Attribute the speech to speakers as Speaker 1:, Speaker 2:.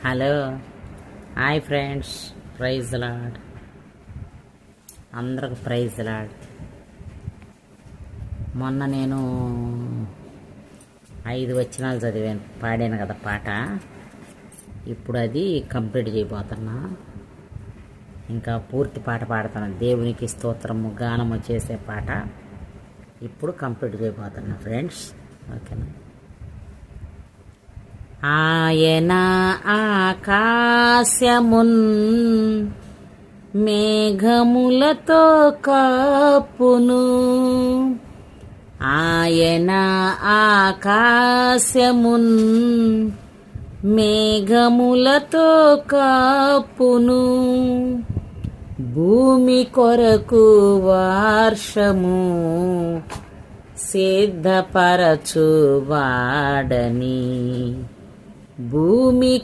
Speaker 1: Hello hi friends, praise Lord. అందరికి praise Lord. మొన్న నేను 5 వచనాలు చదివాను, పాడాను కదా పాట. ఇప్పుడు అది కంప్లీట్ చేయబోతున్నా. ఇంకా పూర్తి పాట పాడుతాను. దేవునికి స్తోత్రము గానము చేసే పాట ఇప్పుడు కంప్లీట్ చేయబోతున్నా ఫ్రెండ్స్. ఓకేనా? ఆయన ఆకాశమున్ మేఘములతో కప్పును. ఆయన ఆకాశమున్ మేఘములతో కప్పును. భూమి కొరకు వర్షము సిద్ధపరచువాడని. భూమి